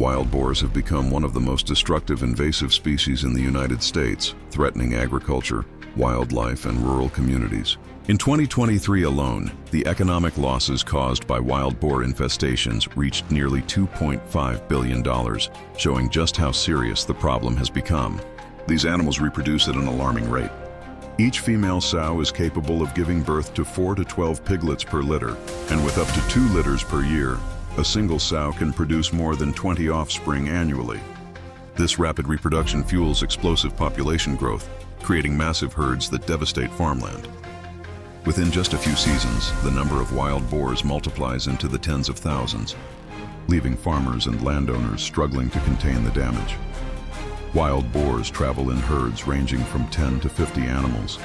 Wild boars have become one of the most destructive invasive species in the United States, threatening agriculture, wildlife, and rural communities. In 2023 alone, the economic losses caused by wild boar infestations reached nearly $2.5 billion, showing just how serious the problem has become. These animals reproduce at an alarming rate. Each female sow is capable of giving birth to 4 to 12 piglets per litter, and with up to 2 litters per year, a single sow can produce more than 20 offspring annually. This rapid reproduction fuels explosive population growth, creating massive herds that devastate farmland. Within just a few seasons, the number of wild boars multiplies into the tens of thousands, leaving farmers and landowners struggling to contain the damage. Wild boars travel in herds ranging from 10 to 50 animals,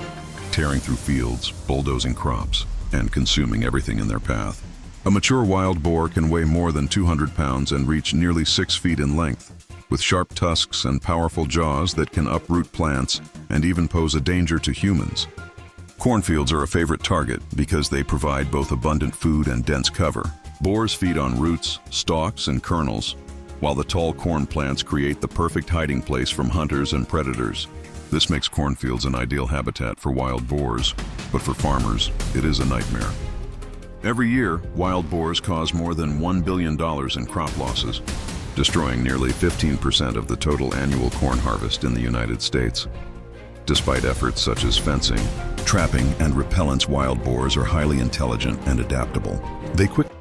tearing through fields, bulldozing crops, and consuming everything in their path. A mature wild boar can weigh more than 200 pounds and reach nearly 6 feet in length, with sharp tusks and powerful jaws that can uproot plants and even pose a danger to humans. Cornfields are a favorite target because they provide both abundant food and dense cover. Boars feed on roots, stalks, and kernels, while the tall corn plants create the perfect hiding place from hunters and predators. This makes cornfields an ideal habitat for wild boars, but for farmers, it is a nightmare. Every year, wild boars cause more than $1 billion in crop losses, destroying nearly 15% of the total annual corn harvest in the United States. Despite efforts such as fencing, trapping, and repellents, wild boars are highly intelligent and adaptable. They quickly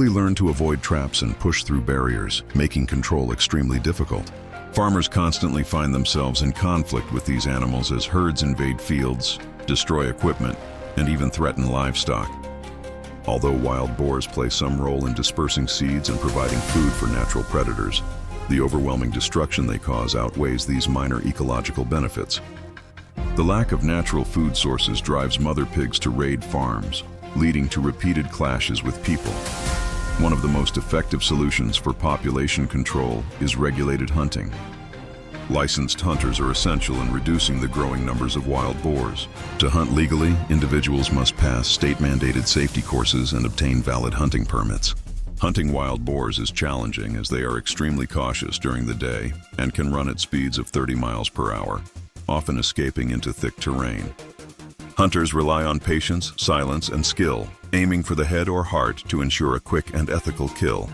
learn to avoid traps and push through barriers, making control extremely difficult. Farmers constantly find themselves in conflict with these animals as herds invade fields, destroy equipment, and even threaten livestock. Although wild boars play some role in dispersing seeds and providing food for natural predators, the overwhelming destruction they cause outweighs these minor ecological benefits. The lack of natural food sources drives mother pigs to raid farms, leading to repeated clashes with people. One of the most effective solutions for population control is regulated hunting. Licensed hunters are essential in reducing the growing numbers of wild boars. To hunt legally, individuals must pass state-mandated safety courses and obtain valid hunting permits. Hunting wild boars is challenging as they are extremely cautious during the day and can run at speeds of 30 miles per hour, often escaping into thick terrain. Hunters rely on patience, silence, and skill, aiming for the head or heart to ensure a quick and ethical kill.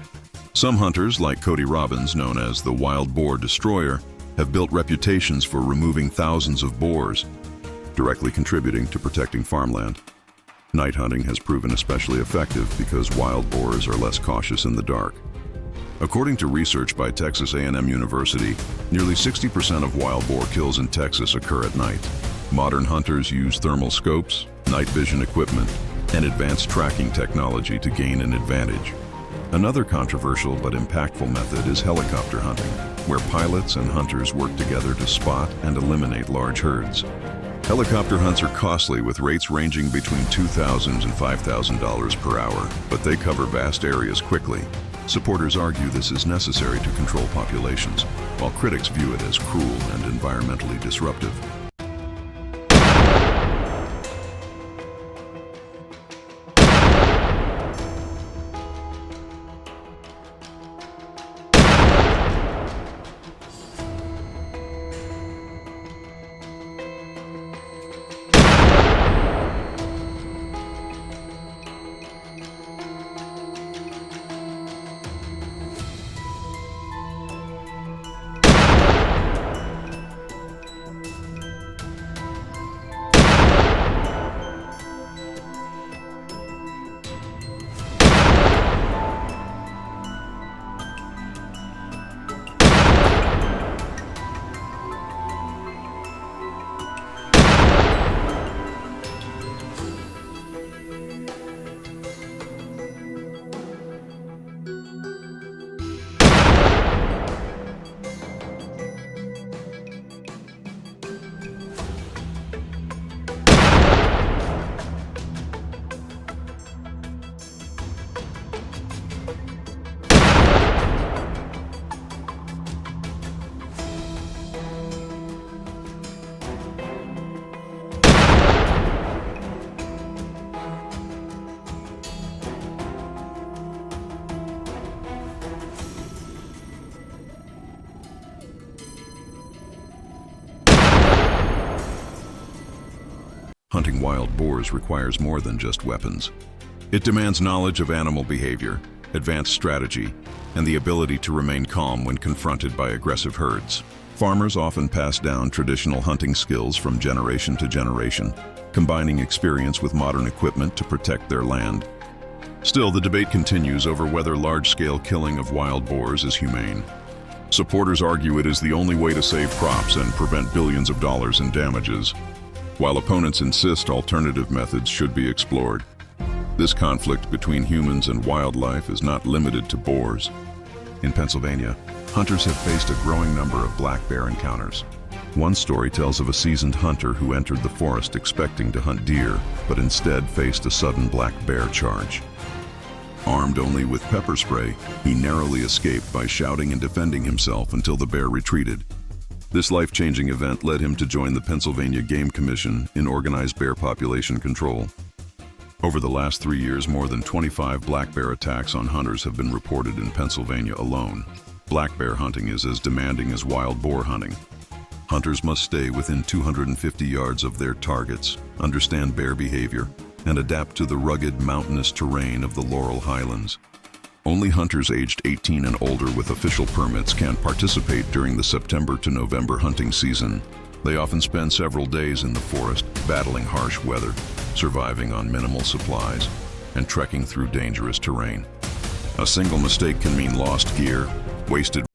Some hunters, like Cody Robbins, known as the Wild Boar Destroyer, have built reputations for removing thousands of boars, directly contributing to protecting farmland. Night hunting has proven especially effective because wild boars are less cautious in the dark. According to research by Texas A&M University, nearly 60% of wild boar kills in Texas occur at night. Modern hunters use thermal scopes, night vision equipment, and advanced tracking technology to gain an advantage. Another controversial but impactful method is helicopter hunting, where pilots and hunters work together to spot and eliminate large herds. Helicopter hunts are costly, with rates ranging between $2,000 and $5,000 per hour, but they cover vast areas quickly. Supporters argue this is necessary to control populations, while critics view it as cruel and environmentally disruptive. Hunting wild boars requires more than just weapons. It demands knowledge of animal behavior, advanced strategy, and the ability to remain calm when confronted by aggressive herds. Farmers often pass down traditional hunting skills from generation to generation, combining experience with modern equipment to protect their land. Still, the debate continues over whether large-scale killing of wild boars is humane. Supporters argue it is the only way to save crops and prevent billions of dollars in damages, while opponents insist alternative methods should be explored. This conflict between humans and wildlife is not limited to boars. In Pennsylvania, hunters have faced a growing number of black bear encounters. One story tells of a seasoned hunter who entered the forest expecting to hunt deer, but instead faced a sudden black bear charge. Armed only with pepper spray, he narrowly escaped by shouting and defending himself until the bear retreated. This life-changing event led him to join the Pennsylvania Game Commission in organized bear population control. Over the last 3 years, more than 25 black bear attacks on hunters have been reported in Pennsylvania alone. Black bear hunting is as demanding as wild boar hunting. Hunters must stay within 250 yards of their targets, understand bear behavior, and adapt to the rugged, mountainous terrain of the Laurel Highlands. Only hunters aged 18 and older with official permits can participate during the September to November hunting season. They often spend several days in the forest, battling harsh weather, surviving on minimal supplies, and trekking through dangerous terrain. A single mistake can mean lost gear, wasted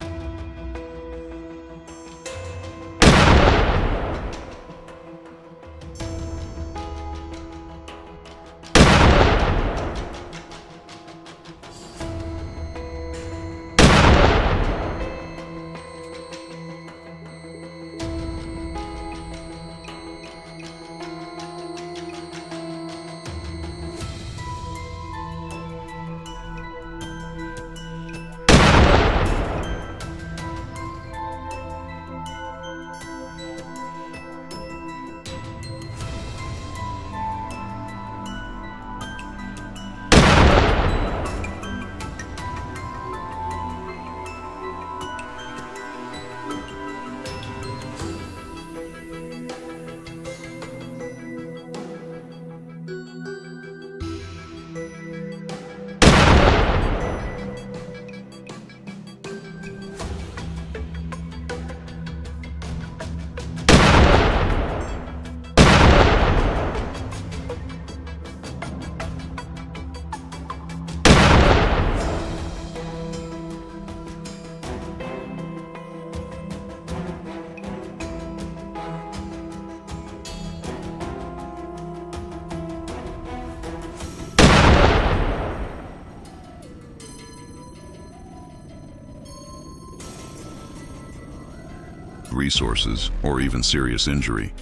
resources, or even serious injury.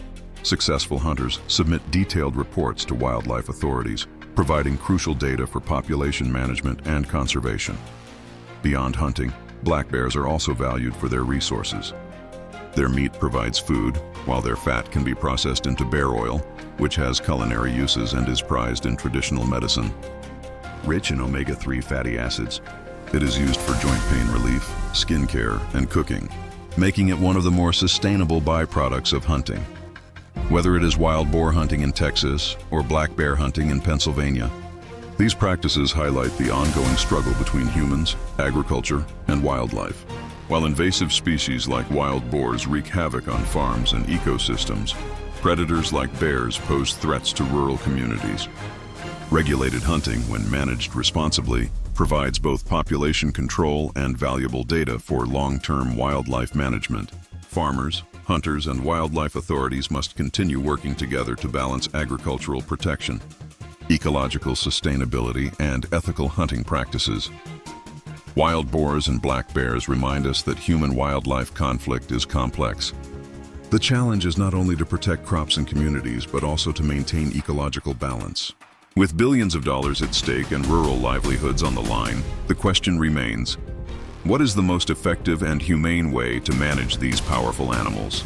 Successful hunters submit detailed reports to wildlife authorities, providing crucial data for population management and conservation. Beyond hunting, black bears are also valued for their resources. Their meat provides food, while their fat can be processed into bear oil, which has culinary uses and is prized in traditional medicine. Rich in omega-3 fatty acids, it is used for joint pain relief, skin care, and cooking, making it one of the more sustainable byproducts of hunting. Whether it is wild boar hunting in Texas or black bear hunting in Pennsylvania, these practices highlight the ongoing struggle between humans, agriculture, and wildlife. While invasive species like wild boars wreak havoc on farms and ecosystems, predators like bears pose threats to rural communities. Regulated hunting, when managed responsibly, provides both population control and valuable data for long-term wildlife management. Farmers, hunters, and wildlife authorities must continue working together to balance agricultural protection, ecological sustainability, and ethical hunting practices. Wild boars and black bears remind us that human-wildlife conflict is complex. The challenge is not only to protect crops and communities, but also to maintain ecological balance. With billions of dollars at stake and rural livelihoods on the line, the question remains, what is the most effective and humane way to manage these powerful animals?